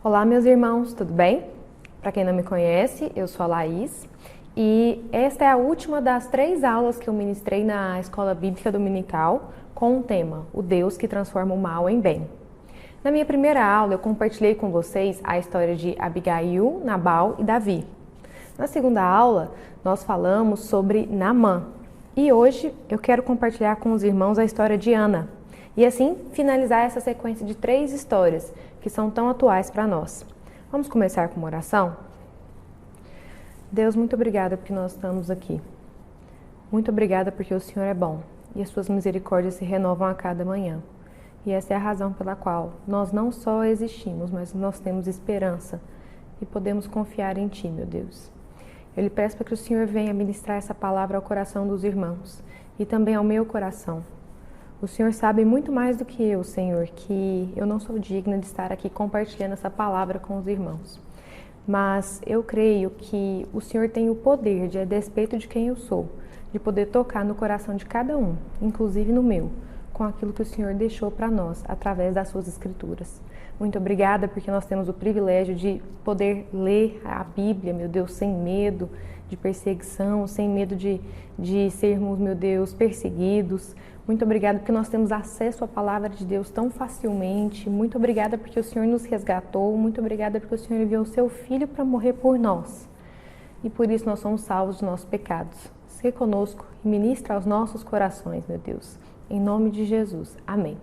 Olá, meus irmãos, tudo bem? Para quem não me conhece, eu sou a Laís e esta é a última das 3 aulas que eu ministrei na Escola Bíblica Dominical com o tema O Deus que transforma o mal em bem. Na minha primeira aula, eu compartilhei com vocês a história de Abigail, Nabal e Davi. Na segunda aula, nós falamos sobre Naamã e hoje eu quero compartilhar com os irmãos a história de Ana e assim finalizar essa sequência de 3 histórias que são tão atuais para nós. Vamos começar com uma oração? Deus, muito obrigada porque nós estamos aqui. Muito obrigada porque o Senhor é bom e as suas misericórdias se renovam a cada manhã. E essa é a razão pela qual nós não só existimos, mas nós temos esperança e podemos confiar em Ti, meu Deus. Eu lhe peço para que o Senhor venha ministrar essa palavra ao coração dos irmãos e também ao meu coração. O Senhor sabe muito mais do que eu, Senhor, que eu não sou digna de estar aqui compartilhando essa palavra com os irmãos. Mas eu creio que o Senhor tem o poder, a despeito de quem eu sou, de poder tocar no coração de cada um, inclusive no meu, com aquilo que o Senhor deixou para nós, através das suas escrituras. Muito obrigada porque nós temos o privilégio de poder ler a Bíblia, meu Deus, sem medo de perseguição, sem medo de sermos, meu Deus, perseguidos. Muito obrigada porque nós temos acesso à palavra de Deus tão facilmente. Muito obrigada porque o Senhor nos resgatou. Muito obrigada porque o Senhor enviou o seu Filho para morrer por nós. E por isso nós somos salvos dos nossos pecados. Se conosco e ministra aos nossos corações, meu Deus. Em nome de Jesus. Amém.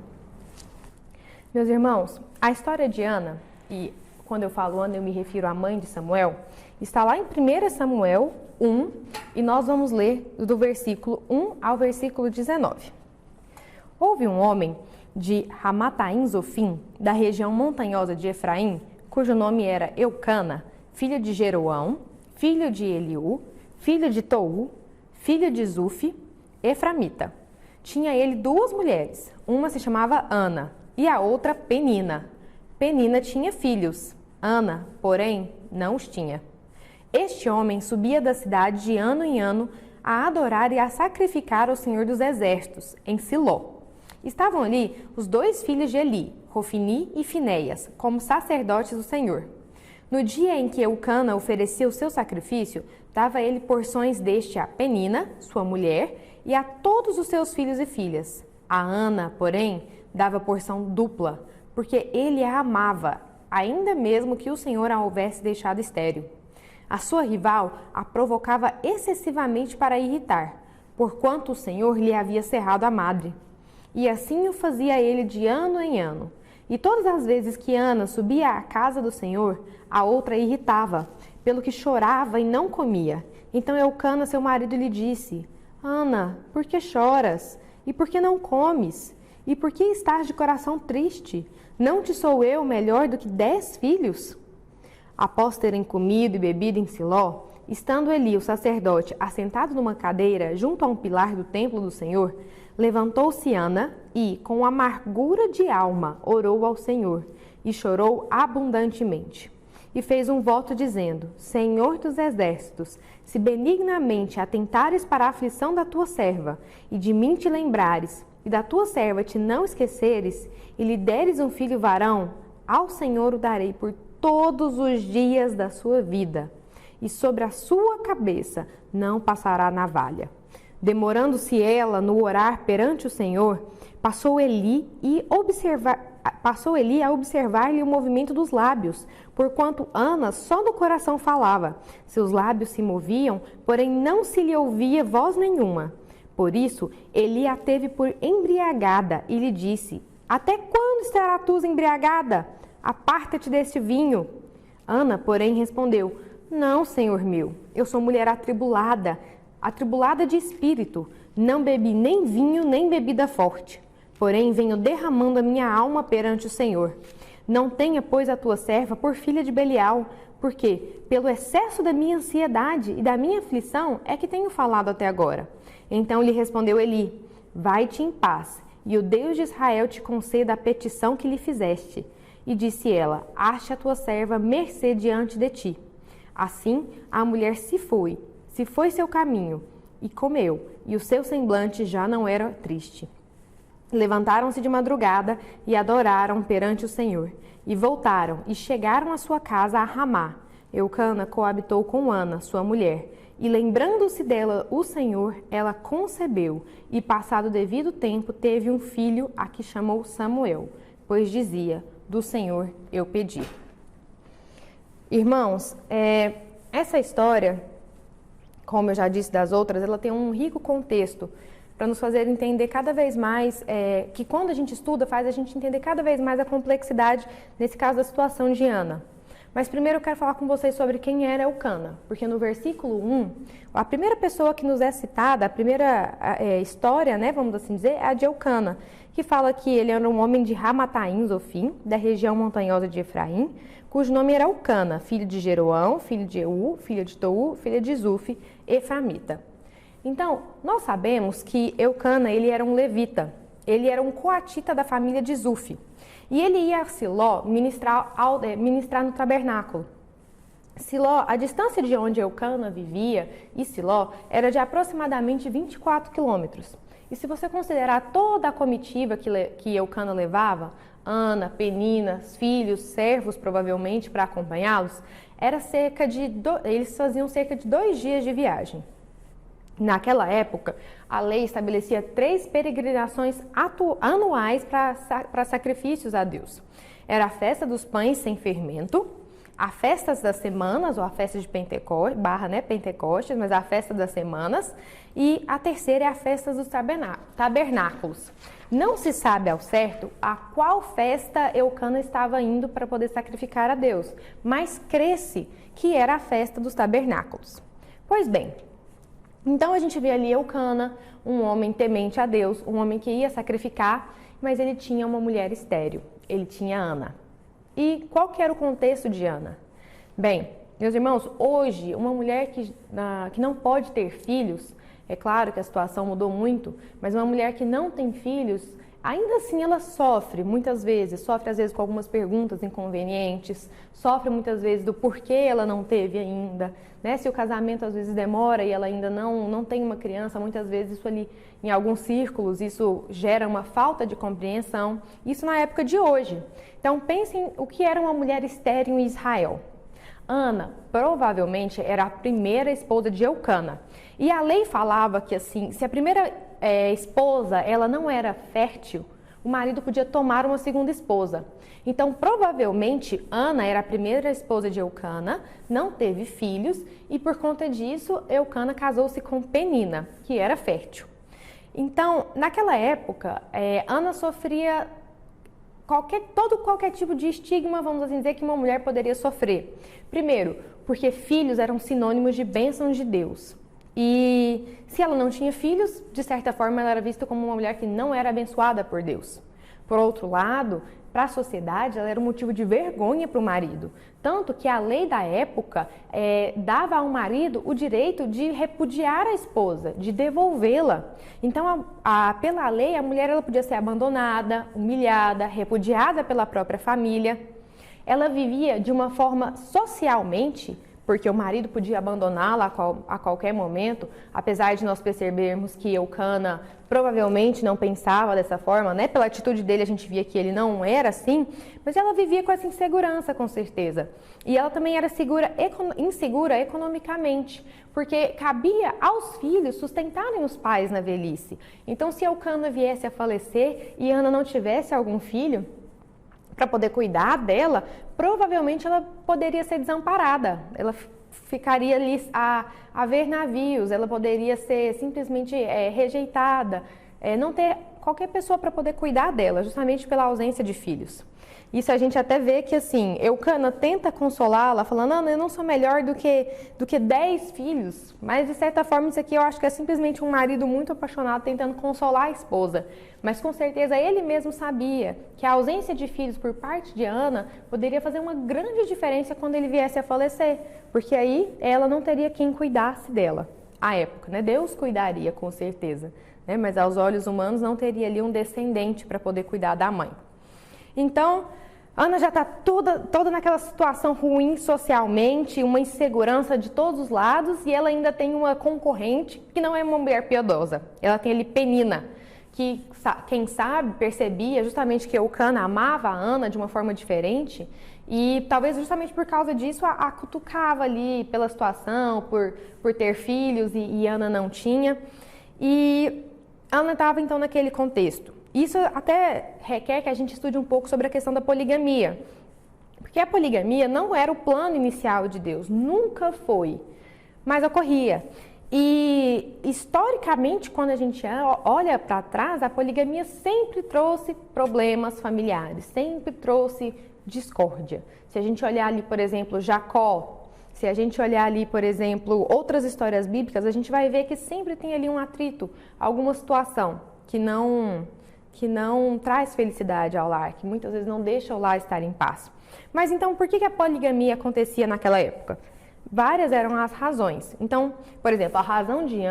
Meus irmãos, a história de Ana, e quando eu falo Ana eu me refiro à mãe de Samuel, está lá em 1 Samuel 1 e nós vamos ler do versículo 1 ao versículo 19. Houve um homem de Ramataim Zofim, da região montanhosa de Efraim, cujo nome era Eucana, filho de Jeroão, filho de Eliú, filho de Tou, filho de Zufi, eframita. Tinha ele 2 mulheres, uma se chamava Ana e a outra Penina. Penina tinha filhos, Ana, porém, não os tinha. Este homem subia da cidade de ano em ano a adorar e a sacrificar ao Senhor dos Exércitos, em Siló. Estavam ali os 2 filhos de Eli, Rofini e Finéias, como sacerdotes do Senhor. No dia em que Eucana oferecia o seu sacrifício, dava ele porções deste a Penina, sua mulher, e a todos os seus filhos e filhas. A Ana, porém, dava porção dupla, porque ele a amava, ainda mesmo que o Senhor a houvesse deixado estéril. A sua rival a provocava excessivamente para irritar, porquanto o Senhor lhe havia cerrado a madre. E assim o fazia ele de ano em ano. E todas as vezes que Ana subia à casa do Senhor, a outra irritava, pelo que chorava e não comia. Então Eucana, seu marido, lhe disse: Ana, por que choras? E por que não comes? E por que estás de coração triste? Não te sou eu melhor do que 10 filhos? Após terem comido e bebido em Siló, estando Eli, o sacerdote, assentado numa cadeira junto a um pilar do templo do Senhor, levantou-se Ana e, com amargura de alma, orou ao Senhor e chorou abundantemente. E fez um voto dizendo: Senhor dos exércitos, se benignamente atentares para a aflição da tua serva e de mim te lembrares, e da tua serva te não esqueceres, e lhe deres um filho varão, ao Senhor o darei por todos os dias da sua vida, e sobre a sua cabeça não passará navalha. Demorando-se ela no orar perante o Senhor, passou Eli a observar-lhe o movimento dos lábios, porquanto Ana só no coração falava. Seus lábios se moviam, porém não se lhe ouvia voz nenhuma. Por isso, Eli a teve por embriagada e lhe disse: Até quando estarás tu embriagada? Aparta-te deste vinho. Ana, porém, respondeu: Não, senhor meu, eu sou mulher atribulada de espírito. Não bebi nem vinho, nem bebida forte. Porém, venho derramando a minha alma perante o Senhor. Não tenha, pois, a tua serva por filha de Belial, porque, pelo excesso da minha ansiedade e da minha aflição, é que tenho falado até agora. Então lhe respondeu Eli: Vai-te em paz, e o Deus de Israel te conceda a petição que lhe fizeste. E disse ela: Ache a tua serva mercê diante de ti. Assim, a mulher se foi seu caminho, e comeu, e o seu semblante já não era triste. Levantaram-se de madrugada e adoraram perante o Senhor, E voltaram e chegaram à sua casa a Ramá. Eucana coabitou com Ana, sua mulher. E lembrando-se dela o Senhor, ela concebeu e, passado o devido tempo, teve um filho a que chamou Samuel, pois dizia, do Senhor eu pedi. Irmãos, essa história, como eu já disse das outras, ela tem um rico contexto para nos fazer entender cada vez mais, que quando a gente estuda, faz a gente entender cada vez mais a complexidade, nesse caso, da situação de Ana. Mas primeiro eu quero falar com vocês sobre quem era Eucana, porque no versículo 1, a primeira pessoa que nos é citada, a primeira história, né, vamos assim dizer, é a de Eucana, que fala que ele era um homem de Ramataim, Zofim, da região montanhosa de Efraim, cujo nome era Eucana, filho de Jeroão, filho de Eu, filho de Tou, filho de Zufi, eframita. Então, nós sabemos que Eucana, ele era um levita, ele era um coatita da família de Zufi. E ele ia a Siló ministrar no tabernáculo. Siló, a distância de onde Eucana vivia e Siló era de aproximadamente 24 quilômetros. E se você considerar toda a comitiva que Eucana levava, Ana, Penina, filhos, servos provavelmente para acompanhá-los, eles faziam cerca de 2 dias de viagem. Naquela época, a lei estabelecia 3 peregrinações anuais para sacrifícios a Deus. Era a festa dos pães sem fermento, a festa das semanas, ou a festa de Pentecostes, mas a festa das semanas, e a terceira é a festa dos tabernáculos. Não se sabe ao certo a qual festa Eucana estava indo para poder sacrificar a Deus, mas crê-se que era a festa dos tabernáculos. Pois bem, então a gente vê ali Eucana, um homem temente a Deus, um homem que ia sacrificar, mas ele tinha uma mulher estéril, ele tinha Ana. E qual que era o contexto de Ana? Bem, meus irmãos, hoje uma mulher que não pode ter filhos, é claro que a situação mudou muito, mas uma mulher que não tem filhos, ainda assim ela sofre muitas vezes, às vezes com algumas perguntas inconvenientes, sofre muitas vezes do porquê ela não teve ainda, né? Se o casamento às vezes demora e ela ainda não tem uma criança, muitas vezes isso ali, em alguns círculos, isso gera uma falta de compreensão, isso na época de hoje. Então pensem o que era uma mulher estéril em Israel. Ana provavelmente era a primeira esposa de Eucana. E a lei falava que assim, se a primeira esposa ela não era fértil, o marido podia tomar uma segunda esposa. Então, provavelmente, Ana era a primeira esposa de Eucana, não teve filhos e por conta disso, Eucana casou-se com Penina, que era fértil. Então, naquela época, Ana sofria qualquer tipo de estigma, vamos assim dizer, que uma mulher poderia sofrer. Primeiro, porque filhos eram sinônimos de bênçãos de Deus. E se ela não tinha filhos, de certa forma ela era vista como uma mulher que não era abençoada por Deus. Por outro lado, para a sociedade, ela era um motivo de vergonha para o marido. Tanto que a lei da época dava ao marido o direito de repudiar a esposa, de devolvê-la. Então, pela lei, a mulher ela podia ser abandonada, humilhada, repudiada pela própria família. Ela vivia de uma forma socialmente, porque o marido podia abandoná-la a qualquer momento, apesar de nós percebermos que Eucana provavelmente não pensava dessa forma, né? Pela atitude dele a gente via que ele não era assim, mas ela vivia com essa insegurança, com certeza. E ela também era insegura economicamente, porque cabia aos filhos sustentarem os pais na velhice. Então, se Eucana viesse a falecer e Ana não tivesse algum filho para poder cuidar dela, provavelmente ela poderia ser desamparada, ela ficaria ali a ver navios, ela poderia ser simplesmente rejeitada, não ter qualquer pessoa para poder cuidar dela, justamente pela ausência de filhos. Isso a gente até vê que assim, Eucana tenta consolá-la, falando, não, eu não sou melhor do que 10 filhos, mas de certa forma isso aqui eu acho que é simplesmente um marido muito apaixonado tentando consolar a esposa. Mas com certeza ele mesmo sabia que a ausência de filhos por parte de Ana poderia fazer uma grande diferença quando ele viesse a falecer, porque aí ela não teria quem cuidasse dela. À época, né? Deus cuidaria com certeza, né? Mas aos olhos humanos não teria ali um descendente para poder cuidar da mãe. Então, Ana já está toda naquela situação ruim socialmente, uma insegurança de todos os lados, e ela ainda tem uma concorrente que não é uma mulher piedosa. Ela tem ali Penina, que, quem sabe, percebia justamente que Eucana amava a Ana de uma forma diferente e talvez justamente por causa disso a cutucava ali pela situação, por ter filhos e Ana não tinha. E Ana estava então naquele contexto. Isso até requer que a gente estude um pouco sobre a questão da poligamia. Porque a poligamia não era o plano inicial de Deus, nunca foi, mas ocorria. E historicamente, quando a gente olha para trás, a poligamia sempre trouxe problemas familiares, sempre trouxe discórdia. Se a gente olhar ali, por exemplo, Jacó, se a gente olhar ali, por exemplo, outras histórias bíblicas, a gente vai ver que sempre tem ali um atrito, alguma situação que não traz felicidade ao lar, que muitas vezes não deixa o lar estar em paz. Mas então, por que a poligamia acontecia naquela época? Várias eram as razões. Então, por exemplo, a razão de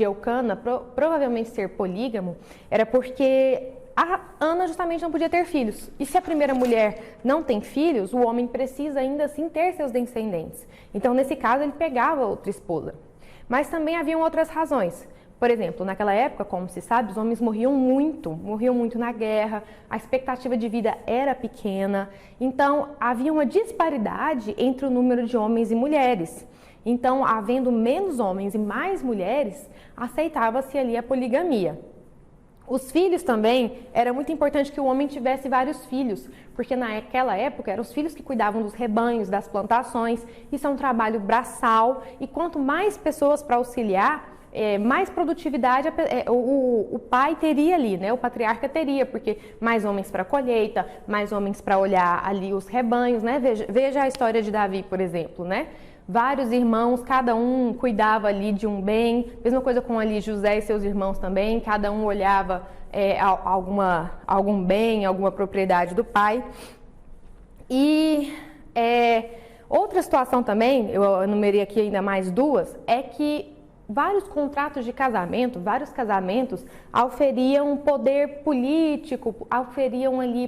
Eucana provavelmente ser polígamo era porque a Ana justamente não podia ter filhos. E se a primeira mulher não tem filhos, o homem precisa ainda assim ter seus descendentes. Então, nesse caso, ele pegava outra esposa. Mas também haviam outras razões. Por exemplo, naquela época, como se sabe, os homens morriam muito na guerra, a expectativa de vida era pequena, então havia uma disparidade entre o número de homens e mulheres. Então, havendo menos homens e mais mulheres, aceitava-se ali a poligamia. Os filhos também, era muito importante que o homem tivesse vários filhos, porque naquela época eram os filhos que cuidavam dos rebanhos, das plantações, isso é um trabalho braçal, e quanto mais pessoas para auxiliar, mais produtividade o pai teria ali, né? O patriarca teria, porque mais homens para colheita, mais homens para olhar ali os rebanhos, né? Veja a história de Davi, por exemplo, né? Vários irmãos, cada um cuidava ali de um bem, mesma coisa com ali José e seus irmãos também, cada um olhava algum bem, alguma propriedade do pai. E outra situação também, eu enumerei aqui ainda mais duas, é que vários contratos de casamento, vários casamentos auferiam poder político,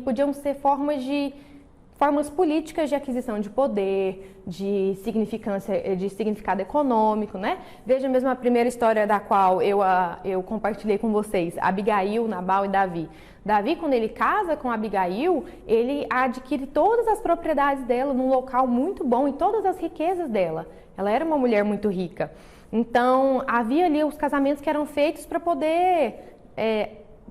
podiam ser formas políticas de aquisição de poder, de significado econômico, né? Veja mesmo a primeira história da qual eu compartilhei com vocês, Abigail, Nabal e Davi. Davi, quando ele casa com Abigail, ele adquire todas as propriedades dela num local muito bom e todas as riquezas dela. Ela era uma mulher muito rica. Então, havia ali os casamentos que eram feitos para poder...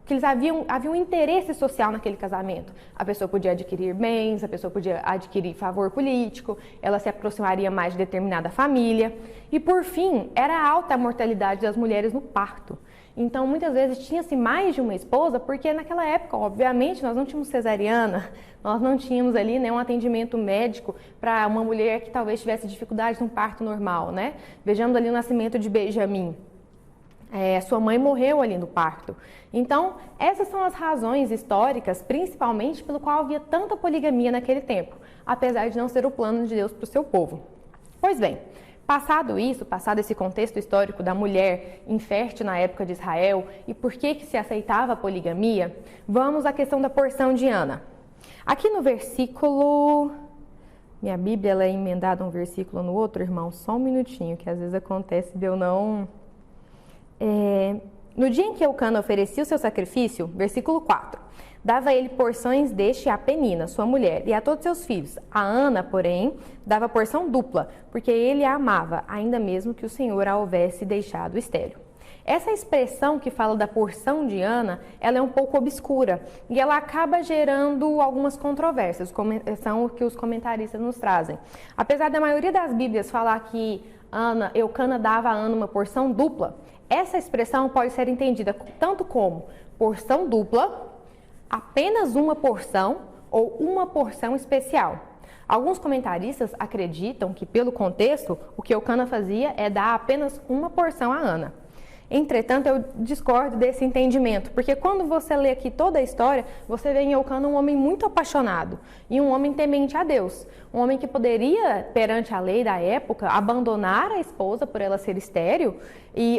que eles havia um interesse social naquele casamento. A pessoa podia adquirir bens, a pessoa podia adquirir favor político, ela se aproximaria mais de determinada família. E, por fim, era alta a mortalidade das mulheres no parto. Então, muitas vezes tinha-se mais de uma esposa, porque naquela época, obviamente, nós não tínhamos cesariana, nós não tínhamos ali nenhum atendimento médico para uma mulher que talvez tivesse dificuldade num parto normal, né? Vejamos ali o nascimento de Benjamim. Sua mãe morreu ali no parto. Então, essas são as razões históricas, principalmente pelo qual havia tanta poligamia naquele tempo, apesar de não ser o plano de Deus para o seu povo. Pois bem, passado esse contexto histórico da mulher infértil na época de Israel e por que se aceitava a poligamia, vamos à questão da porção de Ana. Aqui no versículo... Minha Bíblia ela é emendada um versículo no outro, irmão, só um minutinho, que às vezes acontece de eu não... No dia em que Eucana oferecia o seu sacrifício, versículo 4, dava ele porções deste a Penina, sua mulher, e a todos seus filhos. A Ana, porém, dava porção dupla, porque ele a amava, ainda mesmo que o Senhor a houvesse deixado estéril. Essa expressão que fala da porção de Ana, ela é um pouco obscura e ela acaba gerando algumas controvérsias, como são o que os comentaristas nos trazem. Apesar da maioria das Bíblias falar que Eucana dava a Ana uma porção dupla, essa expressão pode ser entendida tanto como porção dupla, apenas uma porção ou uma porção especial. Alguns comentaristas acreditam que, pelo contexto, o que Eucana fazia é dar apenas uma porção a Ana. Entretanto, eu discordo desse entendimento, porque quando você lê aqui toda a história, você vê em Eucana um homem muito apaixonado e um homem temente a Deus. Um homem que poderia, perante a lei da época, abandonar a esposa por ela ser estéril,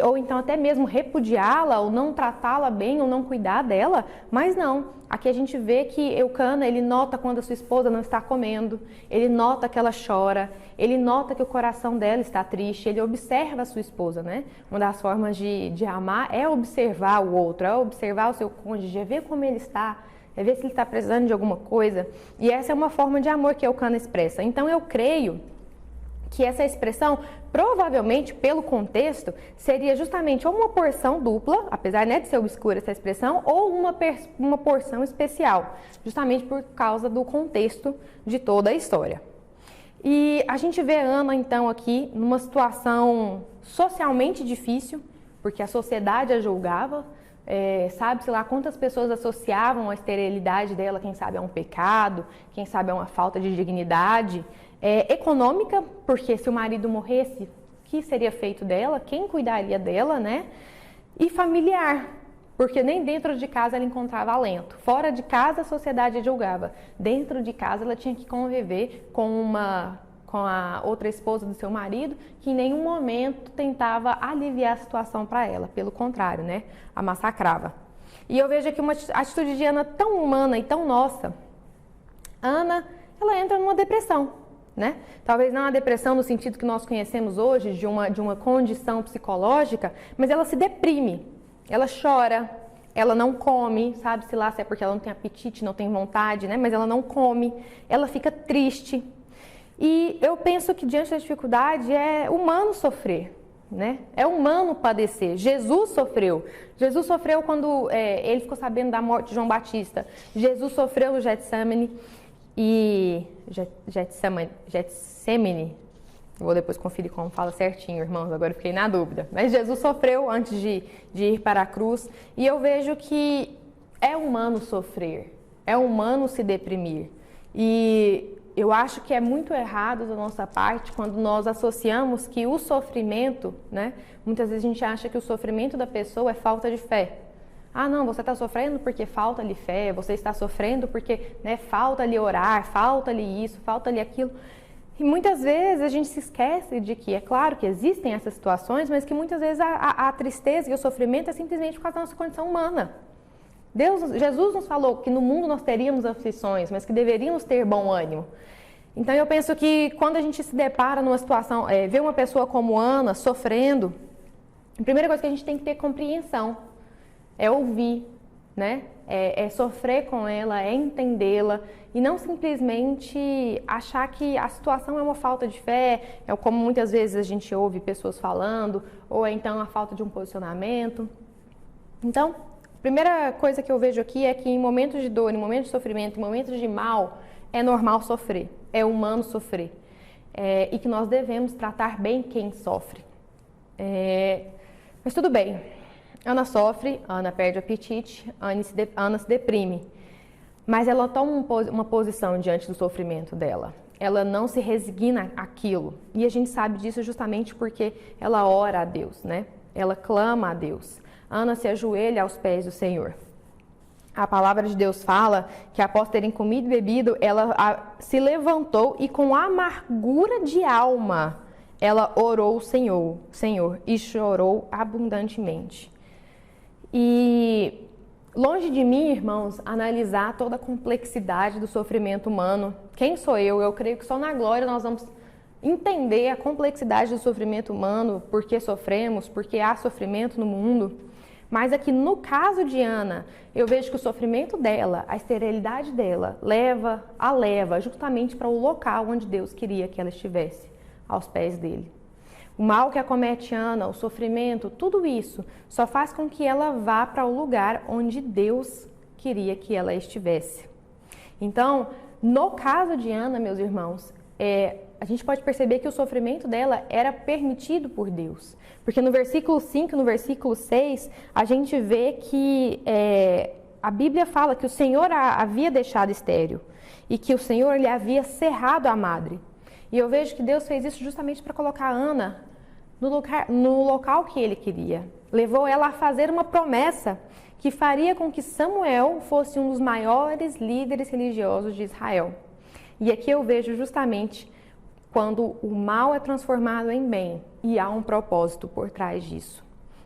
ou então até mesmo repudiá-la, ou não tratá-la bem, ou não cuidar dela, mas não. Aqui a gente vê que Eucana, ele nota quando a sua esposa não está comendo, ele nota que ela chora, ele nota que o coração dela está triste, ele observa a sua esposa, né? Uma das formas de de amar é observar o outro, é observar o seu cônjuge, é ver como ele está, é ver se ele está precisando de alguma coisa. E essa é uma forma de amor que Elcana expressa. Então eu creio que essa expressão, provavelmente, pelo contexto, seria justamente ou uma porção dupla, apesar, né, de ser obscura essa expressão, ou uma porção especial, justamente por causa do contexto de toda a história. E a gente vê Ana, então, aqui, numa situação socialmente difícil, porque a sociedade a julgava, sabe-se lá quantas pessoas associavam a esterilidade dela, quem sabe a um pecado, quem sabe a uma falta de dignidade, econômica, porque se o marido morresse, o que seria feito dela? Quem cuidaria dela, né? E familiar, porque nem dentro de casa ela encontrava alento. Fora de casa a sociedade a julgava. Dentro de casa ela tinha que conviver com a outra esposa do seu marido, que em nenhum momento tentava aliviar a situação para ela. Pelo contrário, né? A massacrava. E eu vejo aqui uma atitude de Ana tão humana e tão nossa. Ana, ela entra numa depressão. Né? Talvez não a depressão no sentido que nós conhecemos hoje, de uma condição psicológica, mas ela se deprime, ela chora, ela não come, sabe-se lá se é porque ela não tem apetite, não tem vontade, né? Mas ela não come, ela fica triste. E eu penso que diante da dificuldade é humano sofrer, né? É humano padecer. Jesus sofreu quando ele ficou sabendo da morte de João Batista. Jesus sofreu no Getsemane. E Getsemane, vou depois conferir como fala certinho, irmãos, agora eu fiquei na dúvida. Mas Jesus sofreu antes de ir para a cruz, e eu vejo que é humano sofrer, é humano se deprimir. E eu acho que é muito errado da nossa parte quando nós associamos que o sofrimento, né? Muitas vezes a gente acha que o sofrimento da pessoa é falta de fé. Ah, não, você está sofrendo porque falta-lhe fé, você está sofrendo porque, né, falta-lhe orar, falta-lhe isso, falta-lhe aquilo. E muitas vezes a gente se esquece de que, é claro que existem essas situações, mas que muitas vezes a tristeza e o sofrimento é simplesmente por causa da nossa condição humana. Jesus nos falou que no mundo nós teríamos aflições, mas que deveríamos ter bom ânimo. Então eu penso que quando a gente se depara numa situação, vê uma pessoa como Ana sofrendo, a primeira coisa que a gente tem que ter compreensão. É ouvir, né? É sofrer com ela, é entendê-la e não simplesmente achar que a situação é uma falta de fé, é como muitas vezes a gente ouve pessoas falando, ou é então a falta de um posicionamento. Então, a primeira coisa que eu vejo aqui é que em momentos de dor, em momentos de sofrimento, em momentos de mal, é normal sofrer, é humano sofrer. E que nós devemos tratar bem quem sofre. Mas tudo bem. Ana sofre, Ana perde o apetite, Ana se deprime. Mas ela toma uma posição diante do sofrimento dela. Ela não se resigna àquilo. E a gente sabe disso justamente porque ela ora a Deus, né? Ela clama a Deus. Ana se ajoelha aos pés do Senhor. A palavra de Deus fala que após terem comido e bebido, ela se levantou e com amargura de alma, ela orou o Senhor e chorou abundantemente. E longe de mim, irmãos, analisar toda a complexidade do sofrimento humano. Quem sou eu? Eu creio que só na glória nós vamos entender a complexidade do sofrimento humano, por que sofremos, por que há sofrimento no mundo. Mas aqui no caso de Ana, eu vejo que o sofrimento dela, a esterilidade dela, leva justamente para o local onde Deus queria que ela estivesse, aos pés dele. O mal que acomete Ana, o sofrimento, tudo isso só faz com que ela vá para o lugar onde Deus queria que ela estivesse. Então, no caso de Ana, meus irmãos, a gente pode perceber que o sofrimento dela era permitido por Deus. Porque no versículo 5 e no versículo 6, a gente vê que a Bíblia fala que o Senhor a havia deixado estéril e que o Senhor lhe havia cerrado a madre. E eu vejo que Deus fez isso justamente para colocar Ana no local que ele queria. Levou ela a fazer uma promessa que faria com que Samuel fosse um dos maiores líderes religiosos de Israel. E aqui eu vejo justamente quando o mal é transformado em bem e há um propósito por trás disso.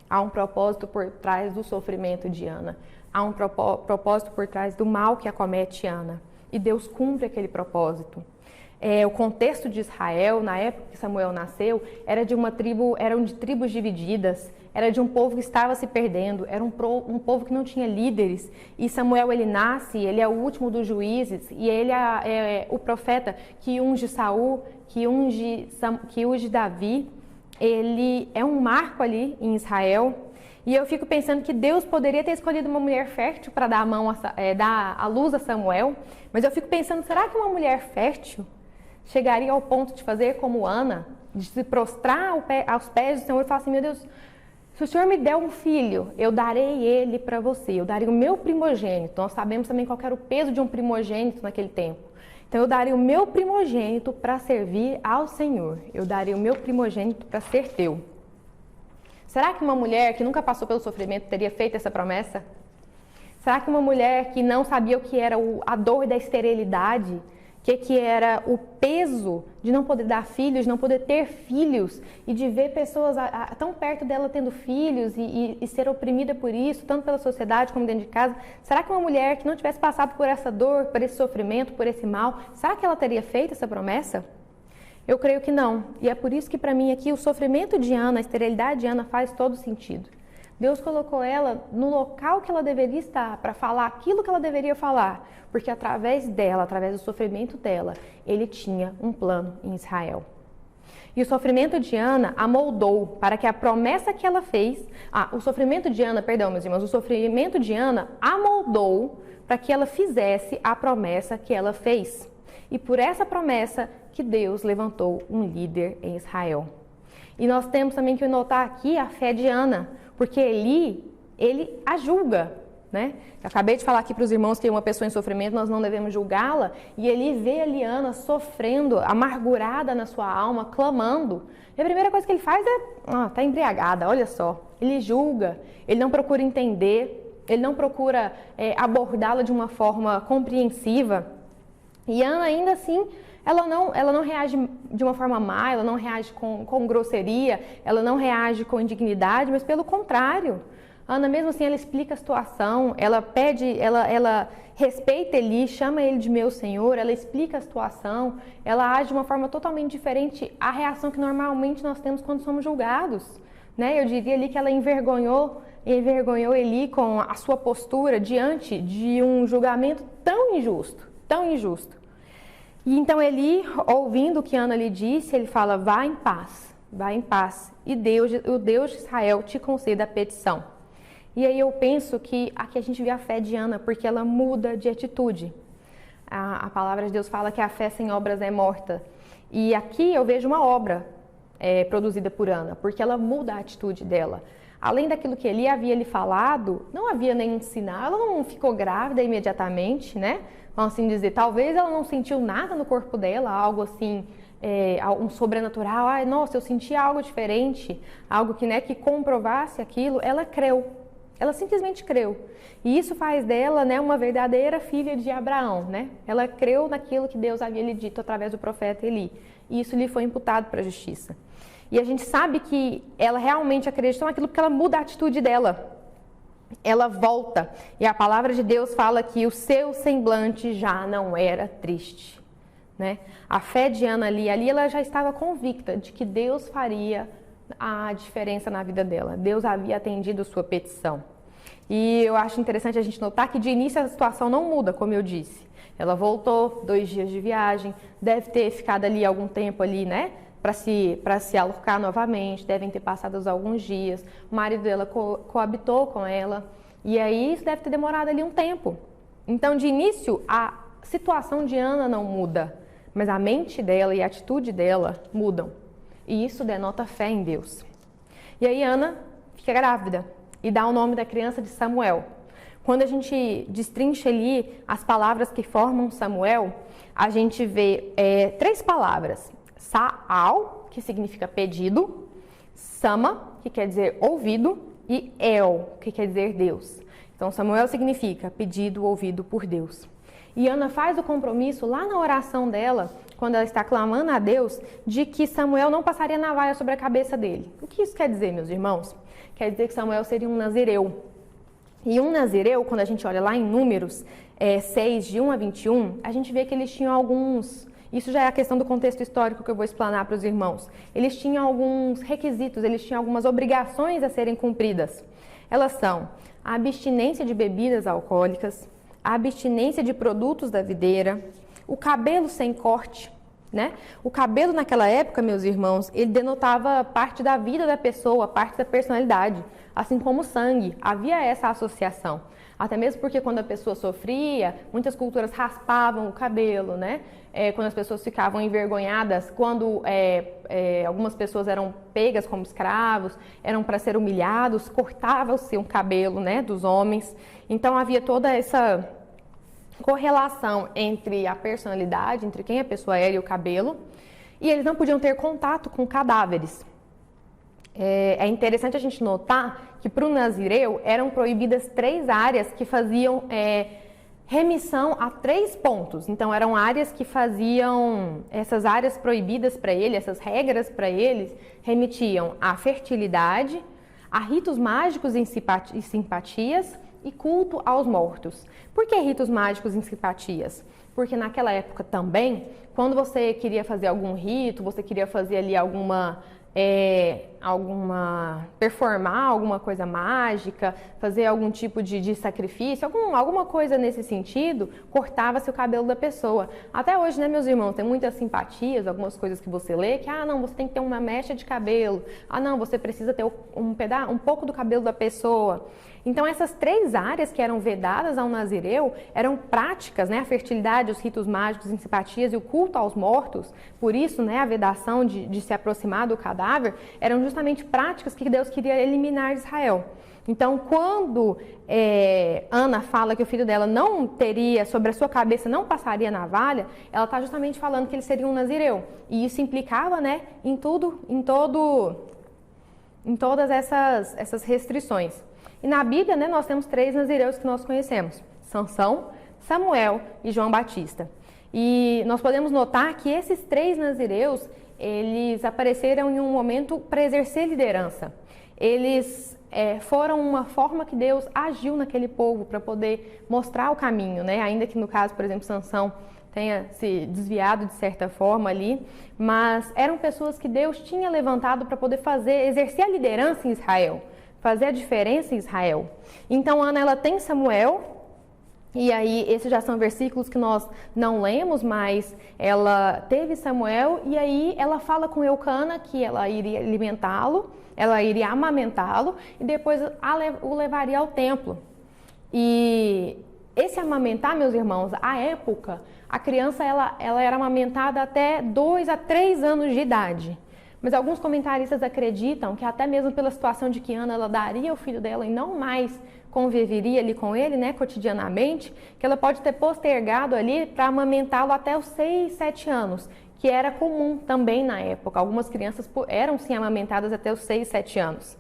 Há um propósito por trás do sofrimento de Ana. Há um propósito por trás do mal que acomete Ana. E Deus cumpre aquele propósito. O contexto de Israel, na época que Samuel nasceu, eram de tribos divididas. era de um povo que estava se perdendo, era um povo que não tinha líderes. E Samuel, ele nasce, ele é o último dos juízes, e ele é o profeta que unge Saul, que unge Davi. Ele é um marco ali em Israel. E eu fico pensando que Deus poderia ter escolhido uma mulher fértil para dar a luz a Samuel, mas eu fico pensando, será que uma mulher fértil chegaria ao ponto de fazer como Ana, de se prostrar aos pés do Senhor e falar assim, meu Deus, se o Senhor me der um filho, eu darei ele para você, eu darei o meu primogênito. Nós sabemos também qual era o peso de um primogênito naquele tempo. Então eu darei o meu primogênito para servir ao Senhor, eu darei o meu primogênito para ser teu. Será que uma mulher que nunca passou pelo sofrimento teria feito essa promessa? Será que uma mulher que não sabia o que era a dor da esterilidade, que era o peso de não poder dar filhos, de não poder ter filhos e de ver pessoas tão perto dela tendo filhos e ser oprimida por isso, tanto pela sociedade como dentro de casa, será que uma mulher que não tivesse passado por essa dor, por esse sofrimento, por esse mal, será que ela teria feito essa promessa? Eu creio que não. E é por isso que para mim aqui o sofrimento de Ana, a esterilidade de Ana faz todo sentido. Deus colocou ela no local que ela deveria estar para falar aquilo que ela deveria falar, porque através dela, através do sofrimento dela, ele tinha um plano em Israel. E o sofrimento de Ana a moldou para que a promessa que ela fez, o sofrimento de Ana a moldou para que ela fizesse a promessa que ela fez. E por essa promessa que Deus levantou um líder em Israel. E nós temos também que notar aqui a fé de Ana, porque ele a julga, né? Eu acabei de falar aqui para os irmãos que uma pessoa em sofrimento nós não devemos julgá-la, e ele vê a Ana sofrendo, amargurada na sua alma, clamando. E a primeira coisa que ele faz é, tá embriagada, olha só. Ele julga, ele não procura entender, ele não procura abordá-la de uma forma compreensiva. E Ana ainda assim, ela não reage de uma forma má, ela não reage com grosseria, ela não reage com indignidade, mas pelo contrário. Ana, mesmo assim, ela explica a situação, ela pede, ela respeita Eli, chama ele de meu senhor, ela explica a situação, ela age de uma forma totalmente diferente à reação que normalmente nós temos quando somos julgados. Né? Eu diria ali que ela envergonhou Eli com a sua postura diante de um julgamento tão injusto, tão injusto. E então Eli, ouvindo o que Ana lhe disse, ele fala, vá em paz, e o Deus de Israel te conceda a petição. E aí eu penso que aqui a gente vê a fé de Ana, porque ela muda de atitude. A palavra de Deus fala que a fé sem obras é morta. E aqui eu vejo uma obra produzida por Ana, porque ela muda a atitude dela. Além daquilo que Eli havia lhe falado, não havia nenhum sinal, ela não ficou grávida imediatamente, né? Vamos assim dizer, talvez ela não sentiu nada no corpo dela, algo assim, um sobrenatural. Ai, nossa, eu senti algo diferente, algo que comprovasse aquilo. Ela creu, ela simplesmente creu. E isso faz dela, né, uma verdadeira filha de Abraão, né? Ela creu naquilo que Deus havia lhe dito através do profeta Eli. E isso lhe foi imputado para a justiça. E a gente sabe que ela realmente acreditou naquilo porque ela muda a atitude dela. Ela volta. E a palavra de Deus fala que o seu semblante já não era triste. Né? A fé de Ana ali ela já estava convicta de que Deus faria a diferença na vida dela. Deus havia atendido a sua petição. E eu acho interessante a gente notar que de início a situação não muda, como eu disse. Ela voltou, 2 dias de viagem, deve ter ficado ali algum tempo ali, né? Para se alocar novamente, devem ter passado alguns dias. O marido dela coabitou com ela, e aí isso deve ter demorado ali um tempo. Então, de início, a situação de Ana não muda, mas a mente dela e a atitude dela mudam. E isso denota fé em Deus. E aí Ana fica grávida e dá o nome da criança de Samuel. Quando a gente destrincha ali as palavras que formam Samuel, a gente vê 3 palavras. Saal, que significa pedido, Sama, que quer dizer ouvido, e El, que quer dizer Deus. Então, Samuel significa pedido, ouvido por Deus. E Ana faz o compromisso lá na oração dela, quando ela está clamando a Deus, de que Samuel não passaria navalha sobre a cabeça dele. O que isso quer dizer, meus irmãos? Quer dizer que Samuel seria um nazireu. E um nazireu, quando a gente olha lá em Números 6, de 1 a 21, a gente vê que eles tinham alguns Isso já é a questão do contexto histórico que eu vou explanar para os irmãos. Eles tinham alguns requisitos, eles tinham algumas obrigações a serem cumpridas. Elas são a abstinência de bebidas alcoólicas, a abstinência de produtos da videira, o cabelo sem corte, né? O cabelo naquela época, meus irmãos, ele denotava parte da vida da pessoa, parte da personalidade, assim como o sangue. Havia essa associação. Até mesmo porque quando a pessoa sofria, muitas culturas raspavam o cabelo, né? Quando as pessoas ficavam envergonhadas, quando algumas pessoas eram pegas como escravos, eram para ser humilhados, cortava-se o cabelo, né, dos homens. Então havia toda essa correlação entre a personalidade, entre quem a pessoa era e o cabelo, e eles não podiam ter contato com cadáveres. É interessante a gente notar que para o nazireu eram proibidas 3 áreas que faziam remissão a 3 pontos. Então eram áreas que faziam, essas áreas proibidas para ele, essas regras para eles, remitiam à fertilidade, a ritos mágicos e simpatias e culto aos mortos. Por que ritos mágicos e simpatias? Porque naquela época também, quando você queria fazer algum rito, você queria fazer ali performar alguma coisa mágica, fazer algum tipo de sacrifício, alguma coisa nesse sentido, cortava-se o cabelo da pessoa. Até hoje, né, meus irmãos, tem muitas simpatias, algumas coisas que você lê, que, não, você tem que ter uma mecha de cabelo, não, você precisa ter um pouco do cabelo da pessoa. Então, essas 3 áreas que eram vedadas ao nazireu eram práticas, né? A fertilidade, os ritos mágicos, as simpatias e o culto aos mortos. Por isso, né, a vedação de se aproximar do cadáver eram justamente práticas que Deus queria eliminar de Israel. Então, quando Ana fala que o filho dela não teria, sobre a sua cabeça não passaria navalha, ela está justamente falando que ele seria um nazireu. E isso implicava, né, em todas essas restrições. E na Bíblia, né, nós temos 3 nazireus que nós conhecemos: Sansão, Samuel e João Batista. E nós podemos notar que esses 3 nazireus, eles apareceram em um momento para exercer liderança. Eles foram uma forma que Deus agiu naquele povo para poder mostrar o caminho, né? Ainda que no caso, por exemplo, Sansão tenha se desviado de certa forma ali, mas eram pessoas que Deus tinha levantado para poder exercer a liderança em Israel, fazer a diferença em Israel. Então Ana, ela tem Samuel, e aí esses já são versículos que nós não lemos, mas ela teve Samuel, e aí ela fala com Eucana que ela iria alimentá-lo, ela iria amamentá-lo, e depois o levaria ao templo. E esse amamentar, meus irmãos, à época, a criança ela era amamentada até 2 a 3 anos de idade. Mas alguns comentaristas acreditam que até mesmo pela situação de que Ana ela daria o filho dela e não mais conviveria ali com ele, né, cotidianamente, que ela pode ter postergado ali para amamentá-lo até os 6, 7 anos, que era comum também na época. Algumas crianças eram sim amamentadas até os 6, 7 anos.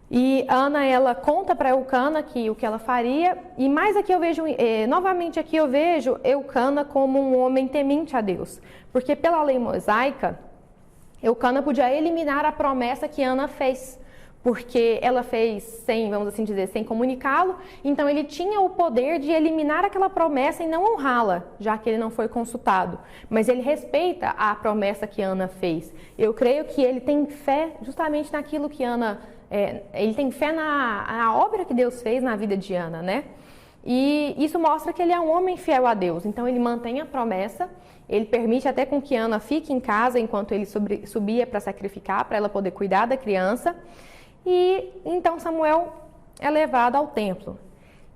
E Ana, ela conta para Eucana que o que ela faria, e mais aqui eu vejo, novamente aqui eu vejo Eucana como um homem temente a Deus, porque pela lei mosaica, Eucana podia eliminar a promessa que Ana fez, porque ela fez sem, vamos assim dizer, sem comunicá-lo, então ele tinha o poder de eliminar aquela promessa e não honrá-la, já que ele não foi consultado. Mas ele respeita a promessa que Ana fez. Eu creio que ele tem fé justamente naquilo que Ana, ele tem fé na obra que Deus fez na vida de Ana, né? E isso mostra que ele é um homem fiel a Deus, então ele mantém a promessa, ele permite até com que Ana fique em casa enquanto ele subia para sacrificar, para ela poder cuidar da criança. E então Samuel é levado ao templo.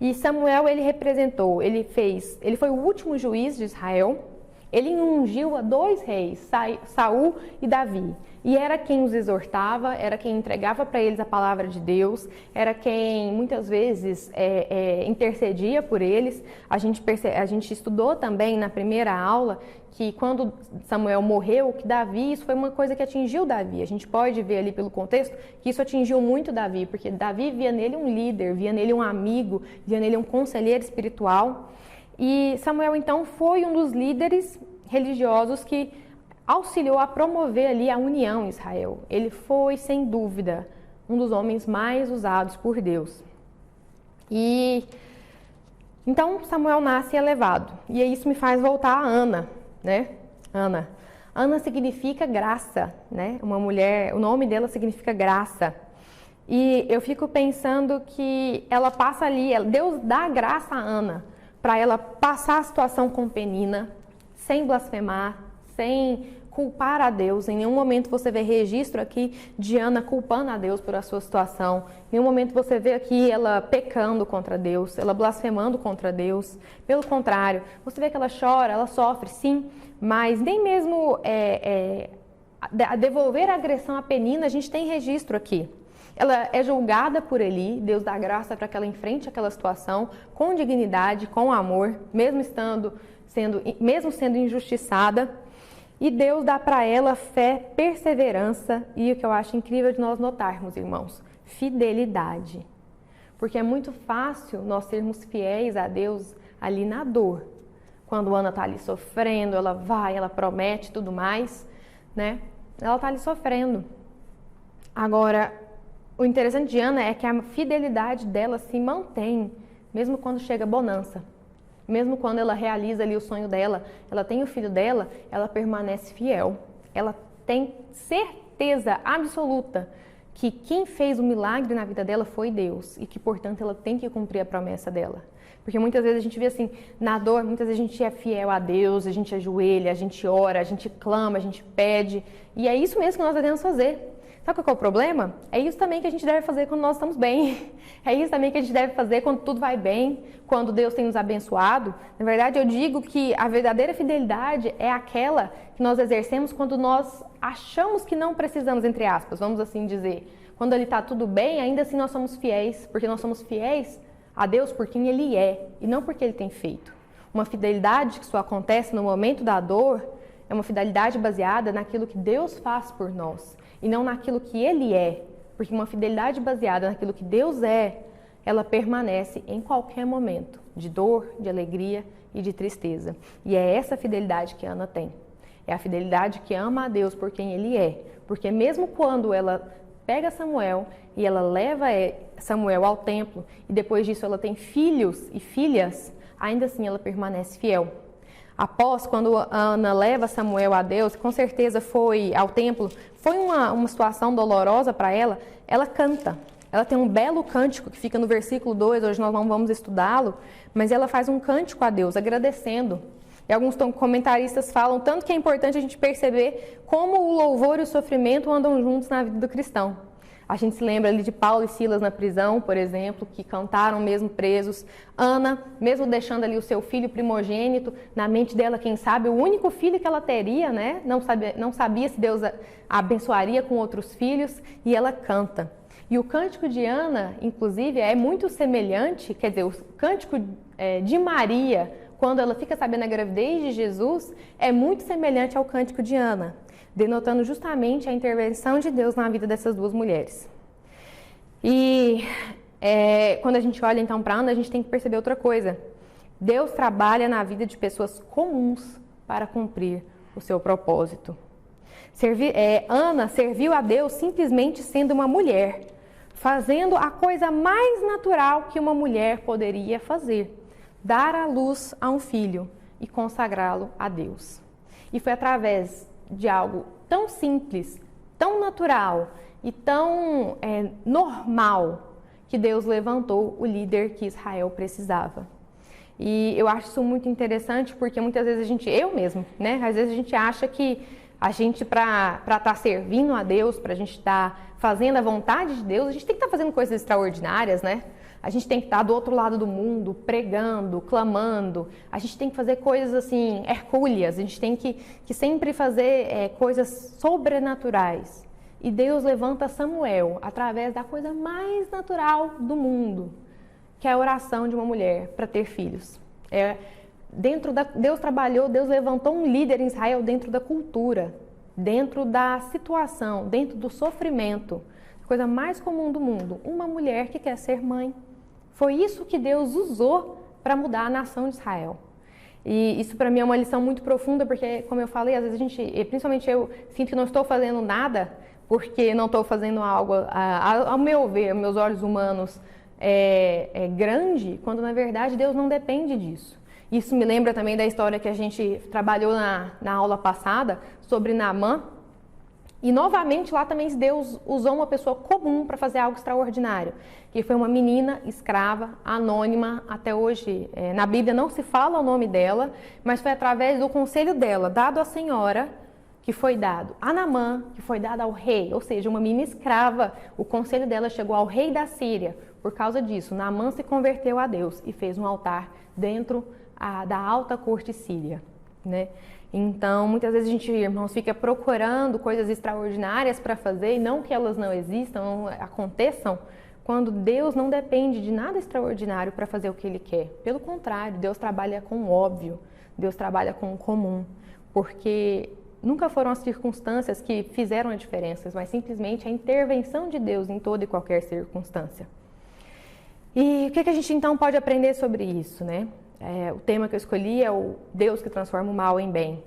E Samuel, ele foi o último juiz de Israel. Ele ungiu a 2 reis, Saul e Davi. E era quem os exortava, era quem entregava para eles a palavra de Deus, era quem muitas vezes intercedia por eles. A gente estudou também na primeira aula que quando Samuel morreu, que Davi, isso foi uma coisa que atingiu Davi. A gente pode ver ali pelo contexto que isso atingiu muito Davi, porque Davi via nele um líder, via nele um amigo, via nele um conselheiro espiritual. E Samuel, então, foi um dos líderes religiosos que auxiliou a promover ali a união em Israel. Ele foi, sem dúvida, um dos homens mais usados por Deus. E então Samuel nasce e é levado. E isso me faz voltar a Ana, né? Ana. Ana significa graça, né? Uma mulher, o nome dela significa graça. E eu fico pensando que ela passa ali, Deus dá graça a Ana para ela passar a situação com Penina, sem blasfemar, sem culpar a Deus. Em nenhum momento você vê registro aqui de Ana culpando a Deus por a sua situação. Em nenhum momento você vê aqui ela pecando contra Deus, ela blasfemando contra Deus. Pelo contrário, você vê que ela chora, ela sofre, sim, mas nem mesmo devolver a agressão a Penina a gente tem registro aqui. Ela é julgada por Eli, Deus dá graça para que ela enfrente aquela situação com dignidade, com amor, mesmo sendo injustiçada. E Deus dá para ela fé, perseverança e o que eu acho incrível de nós notarmos, irmãos, fidelidade. Porque é muito fácil nós sermos fiéis a Deus ali na dor. Quando Ana está ali sofrendo, ela vai, ela promete tudo mais, né? Ela está ali sofrendo. Agora, o interessante de Ana é que a fidelidade dela se mantém, mesmo quando chega a bonança. Mesmo quando ela realiza ali o sonho dela, ela tem o filho dela, ela permanece fiel. Ela tem certeza absoluta que quem fez o milagre na vida dela foi Deus e que, portanto, ela tem que cumprir a promessa dela. Porque muitas vezes a gente vê assim, na dor, muitas vezes a gente é fiel a Deus, a gente ajoelha, a gente ora, a gente clama, a gente pede. E é isso mesmo que nós devemos fazer. Sabe qual é o problema? É isso também que a gente deve fazer quando nós estamos bem. É isso também que a gente deve fazer quando tudo vai bem, quando Deus tem nos abençoado. Na verdade, eu digo que a verdadeira fidelidade é aquela que nós exercemos quando nós achamos que não precisamos, entre aspas, vamos assim dizer. Quando ele está tudo bem, ainda assim nós somos fiéis, porque nós somos fiéis a Deus por quem Ele é e não porque Ele tem feito. Uma fidelidade que só acontece no momento da dor é uma fidelidade baseada naquilo que Deus faz por nós e não naquilo que Ele é, porque uma fidelidade baseada naquilo que Deus é, ela permanece em qualquer momento, de dor, de alegria e de tristeza. E é essa fidelidade que Ana tem. É a fidelidade que ama a Deus por quem Ele é, porque mesmo quando ela pega Samuel e ela leva Samuel ao templo e depois disso ela tem filhos e filhas, ainda assim ela permanece fiel. Após, quando Ana leva Samuel a Deus, com certeza foi ao templo, foi uma situação dolorosa para ela, ela canta. Ela tem um belo cântico que fica no versículo 2, hoje nós não vamos estudá-lo, mas ela faz um cântico a Deus, agradecendo. E alguns comentaristas falam tanto que é importante a gente perceber como o louvor e o sofrimento andam juntos na vida do cristão. A gente se lembra ali de Paulo e Silas na prisão, por exemplo, que cantaram mesmo presos. Ana, mesmo deixando ali o seu filho primogênito, na mente dela, quem sabe, o único filho que ela teria, né? Não sabia se Deus a abençoaria com outros filhos, e ela canta. E o cântico de Ana, inclusive, é muito semelhante, quer dizer, o cântico de Maria, quando ela fica sabendo a gravidez de Jesus, é muito semelhante ao cântico de Ana, denotando justamente a intervenção de Deus na vida dessas duas mulheres. E quando a gente olha então para Ana, a gente tem que perceber outra coisa. Deus trabalha na vida de pessoas comuns para cumprir o seu propósito. Ana serviu a Deus simplesmente sendo uma mulher, fazendo a coisa mais natural que uma mulher poderia fazer, dar à luz a um filho e consagrá-lo a Deus. E foi através de algo tão simples, tão natural e tão normal que Deus levantou o líder que Israel precisava. E eu acho isso muito interessante porque muitas vezes eu mesmo, né? Às vezes a gente acha que a gente, para estar servindo a Deus, para a gente estar fazendo a vontade de Deus, a gente tem que estar fazendo coisas extraordinárias, né? A gente tem que estar do outro lado do mundo, pregando, clamando. A gente tem que fazer coisas assim, hercúleas. A gente tem que sempre fazer coisas sobrenaturais. E Deus levanta Samuel através da coisa mais natural do mundo, que é a oração de uma mulher para ter filhos. Deus trabalhou, Deus levantou um líder em Israel dentro da cultura, dentro da situação, dentro do sofrimento. A coisa mais comum do mundo, uma mulher que quer ser mãe. Foi isso que Deus usou para mudar a nação de Israel. E isso para mim é uma lição muito profunda, porque, como eu falei, às vezes principalmente eu, sinto que não estou fazendo nada, porque não estou fazendo algo, ao meu ver, aos meus olhos humanos, grande, quando na verdade Deus não depende disso. Isso me lembra também da história que a gente trabalhou na aula passada sobre Naamã. E novamente lá também Deus usou uma pessoa comum para fazer algo extraordinário, que foi uma menina escrava, anônima, até hoje na Bíblia não se fala o nome dela, mas foi através do conselho dela, dado à senhora, que foi dado a Naamã, que foi dado ao rei, ou seja, uma menina escrava, o conselho dela chegou ao rei da Síria. Por causa disso, Naamã se converteu a Deus e fez um altar dentro da alta corte síria, né? Então, muitas vezes a gente, irmãos, fica procurando coisas extraordinárias para fazer e não que elas não existam, não aconteçam, quando Deus não depende de nada extraordinário para fazer o que Ele quer. Pelo contrário, Deus trabalha com o óbvio, Deus trabalha com o comum, porque nunca foram as circunstâncias que fizeram a diferença, mas simplesmente a intervenção de Deus em toda e qualquer circunstância. E o que a gente então pode aprender sobre isso, né? O tema que eu escolhi é o Deus que transforma o mal em bem.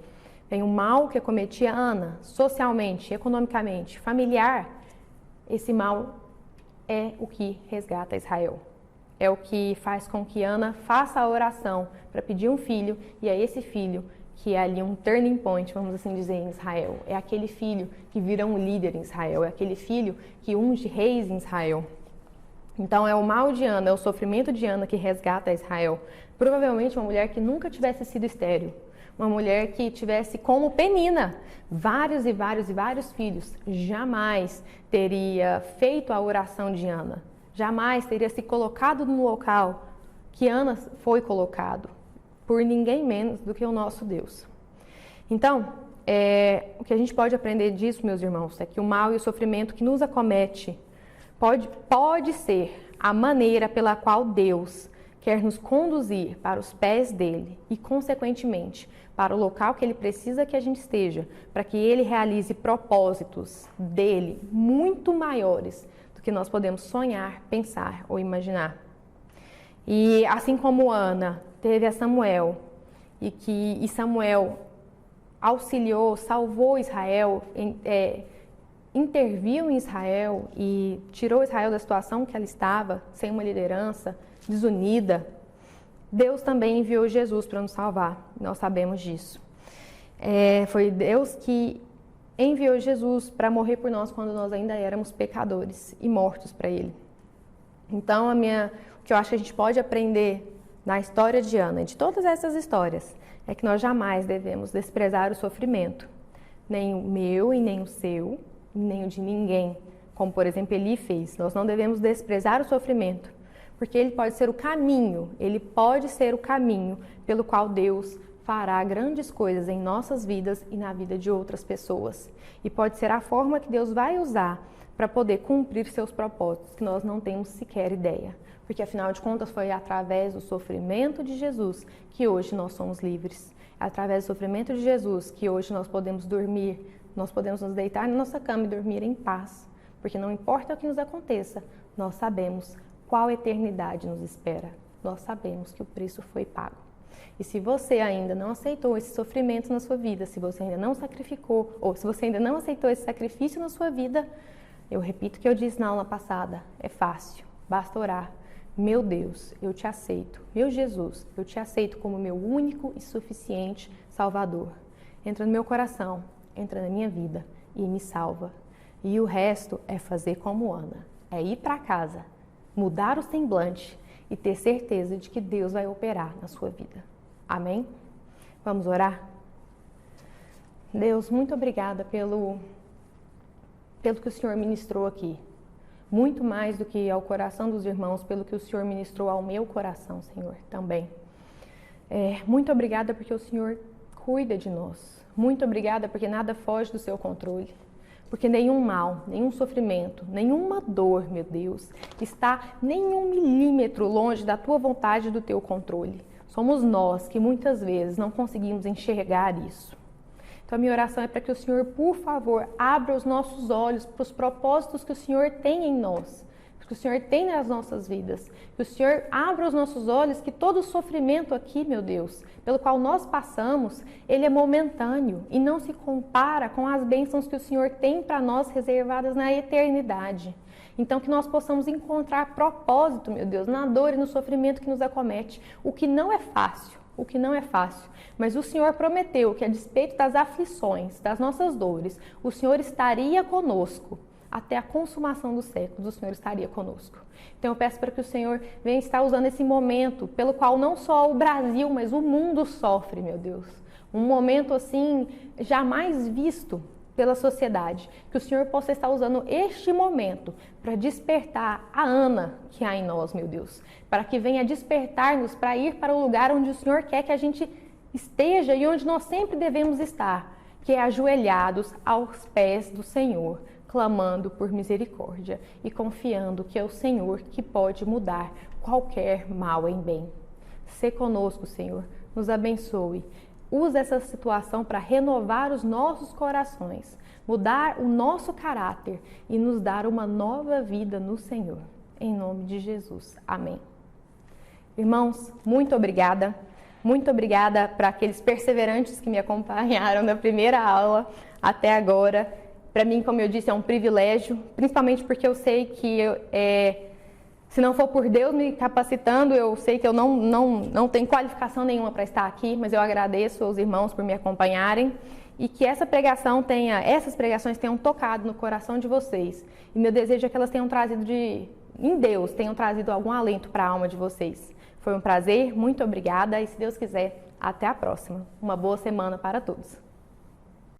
Tem o mal que acometia Ana, socialmente, economicamente, familiar. Esse mal é o que resgata Israel. É o que faz com que Ana faça a oração para pedir um filho, e é esse filho que é ali um turning point, vamos assim dizer, em Israel. É aquele filho que vira um líder em Israel, é aquele filho que unge reis em Israel. Então é o mal de Ana, é o sofrimento de Ana que resgata Israel. Provavelmente uma mulher que nunca tivesse sido estéril, uma mulher que tivesse como Penina vários e vários e vários filhos, jamais teria feito a oração de Ana, jamais teria se colocado no local que Ana foi colocado, por ninguém menos do que o nosso Deus. Então, o que a gente pode aprender disso, meus irmãos, é que o mal e o sofrimento que nos acomete pode ser a maneira pela qual Deus quer nos conduzir para os pés dele e, consequentemente, para o local que ele precisa que a gente esteja, para que ele realize propósitos dele muito maiores do que nós podemos sonhar, pensar ou imaginar. E assim como Ana teve a Samuel e Samuel auxiliou, salvou Israel, interviu em Israel e tirou Israel da situação que ela estava, sem uma liderança, desunida, Deus também enviou Jesus para nos salvar. Nós sabemos disso. Foi Deus que enviou Jesus para morrer por nós quando nós ainda éramos pecadores e mortos para Ele. Então, o que eu acho que a gente pode aprender na história de Ana e de todas essas histórias é que nós jamais devemos desprezar o sofrimento, nem o meu e nem o seu, nem o de ninguém, como por exemplo Eli fez. Nós não devemos desprezar o sofrimento, porque ele pode ser o caminho pelo qual Deus fará grandes coisas em nossas vidas e na vida de outras pessoas. E pode ser a forma que Deus vai usar para poder cumprir seus propósitos, que nós não temos sequer ideia. Porque afinal de contas foi através do sofrimento de Jesus que hoje nós somos livres. É através do sofrimento de Jesus que hoje nós podemos dormir, nós podemos nos deitar na nossa cama e dormir em paz. Porque não importa o que nos aconteça, nós sabemos qual eternidade nos espera. Nós sabemos que o preço foi pago. E se você ainda não aceitou esse sofrimento na sua vida, se você ainda não sacrificou, ou se você ainda não aceitou esse sacrifício na sua vida, eu repito o que eu disse na aula passada, é fácil, basta orar. Meu Deus, eu te aceito. Meu Jesus, eu te aceito como meu único e suficiente Salvador. Entra no meu coração, entra na minha vida e me salva. E o resto é fazer como Ana, é ir para casa, mudar o semblante e ter certeza de que Deus vai operar na sua vida. Amém? Vamos orar? Deus, muito obrigada pelo que o Senhor ministrou aqui. Muito mais do que ao coração dos irmãos, pelo que o Senhor ministrou ao meu coração, Senhor, também. Muito obrigada porque o Senhor cuida de nós. Muito obrigada porque nada foge do seu controle. Porque nenhum mal, nenhum sofrimento, nenhuma dor, meu Deus, está nem 1 milímetro longe da tua vontade e do teu controle. Somos nós que muitas vezes não conseguimos enxergar isso. Então a minha oração é para que o Senhor, por favor, abra os nossos olhos para os propósitos que o Senhor tem em nós, que o Senhor tem nas nossas vidas. Que o Senhor abra os nossos olhos, que todo o sofrimento aqui, meu Deus, pelo qual nós passamos, ele é momentâneo e não se compara com as bênçãos que o Senhor tem para nós reservadas na eternidade. Então que nós possamos encontrar propósito, meu Deus, na dor e no sofrimento que nos acomete, o que não é fácil. o que não é fácil. Mas o Senhor prometeu que, a despeito das aflições, das nossas dores, o Senhor estaria conosco. Até a consumação dos séculos, o Senhor estaria conosco. Então eu peço para que o Senhor venha estar usando esse momento, pelo qual não só o Brasil, mas o mundo sofre, meu Deus. Um momento assim, jamais visto pela sociedade. Que o Senhor possa estar usando este momento para despertar a Ana que há em nós, meu Deus. Para que venha despertar-nos para ir para o lugar onde o Senhor quer que a gente esteja e onde nós sempre devemos estar, que é ajoelhados aos pés do Senhor, clamando por misericórdia e confiando que é o Senhor que pode mudar qualquer mal em bem. Sê conosco, Senhor, nos abençoe. Usa essa situação para renovar os nossos corações, mudar o nosso caráter e nos dar uma nova vida no Senhor. Em nome de Jesus. Amém. Irmãos, muito obrigada. Muito obrigada para aqueles perseverantes que me acompanharam da primeira aula até agora. Para mim, como eu disse, é um privilégio, principalmente porque eu sei que se não for por Deus me capacitando, eu sei que eu não tenho qualificação nenhuma para estar aqui, mas eu agradeço aos irmãos por me acompanharem e que essas pregações tenham tocado no coração de vocês. E meu desejo é que elas tenham trazido em Deus, tenham trazido algum alento para a alma de vocês. Foi um prazer, muito obrigada e, se Deus quiser, até a próxima. Uma boa semana para todos.